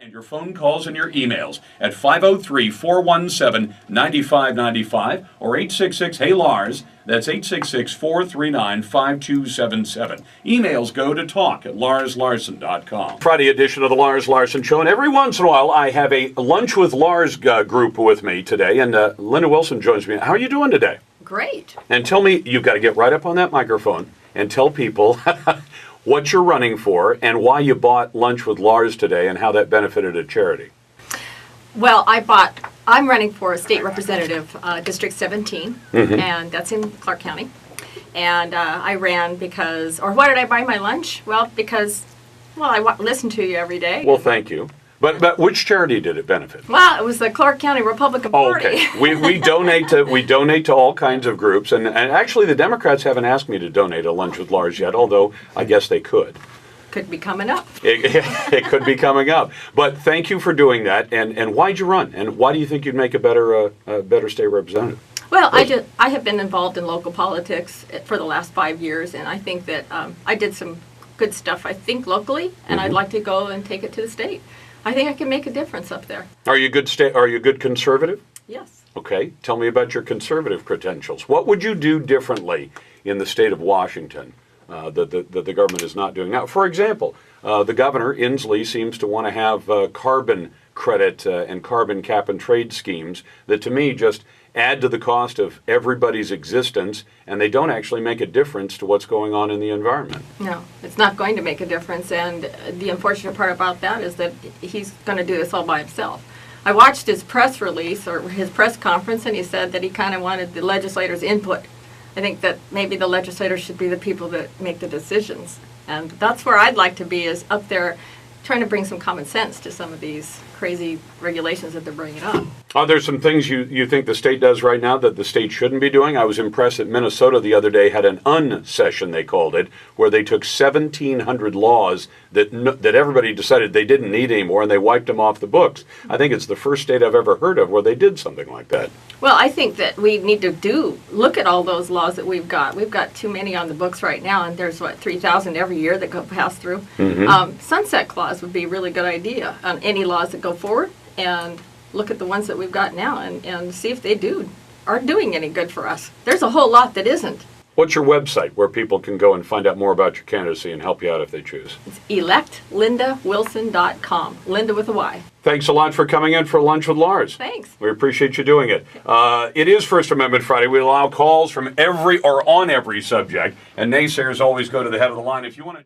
And your phone calls and your emails at 503-417-9595 or 866-HEY-LARS. That's 866-439-5277. Emails go to talk@larslarson.com. Friday edition of the Lars Larson Show. And every once in a while, I have a Lunch with Lars group with me today. And Lynda Wilson joins me. How are you doing today? Great. And tell me, you've got to get right up on that microphone and tell people what you're running for and why you bought Lunch with Lars today and how that benefited a charity. Well, I'm running for state representative, District 17, and that's in Clark County. And I ran because, or why did I buy my lunch? Well, because, I listen to you every day. Well, thank you. But which charity did it benefit? Well, it was the Clark County Republican Party. Okay. We donate to all kinds of groups, and actually the Democrats haven't asked me to donate a Lunch with Lars yet, although I guess they could. Could be coming up. It could be coming up. But thank you for doing that. And why'd you run? And why do you think you'd make a better state representative? Well, I have been involved in local politics for the last 5 years, and I think that I did some good stuff, I think, locally, and I'd like to go and take it to the state. I think I can make a difference up there. Are you a good conservative? Yes. Okay. Tell me about your conservative credentials. What would you do differently in the state of Washington that the government is not doing now? For example, the governor, Inslee, seems to want to have carbon credit and carbon cap and trade schemes that, to me, just add to the cost of everybody's existence, and they don't actually make a difference to what's going on in the environment. No, it's not going to make a difference, and the unfortunate part about that is that he's going to do this all by himself. I watched his press release, or his press conference, and he said that he kind of wanted the legislators' input. I think that maybe the legislators should be the people that make the decisions, and that's where I'd like to be, is up there trying to bring some common sense to some of these crazy regulations that they're bringing up. Are there some things you think the state does right now that the state shouldn't be doing? I was impressed that Minnesota the other day had an unsession, they called it, where they took 1,700 laws that everybody decided they didn't need anymore, and they wiped them off the books. I think it's the first state I've ever heard of where they did something like that. Well, I think that we need to look at all those laws that we've got. We've got too many on the books right now, and there's, 3,000 every year that go pass through. Sunset clause would be a really good idea on any laws that go forward, and look at the ones that we've got now and see if they are doing any good for us. There's a whole lot that isn't. What's your website where people can go and find out more about your candidacy and help you out if they choose? It's electlindawilson.com. Lynda with a Y. Thanks a lot for coming in for Lunch with Lars. Thanks. We appreciate you doing it. It is First Amendment Friday. We allow calls from on every subject, and naysayers always go to the head of the line. If you want to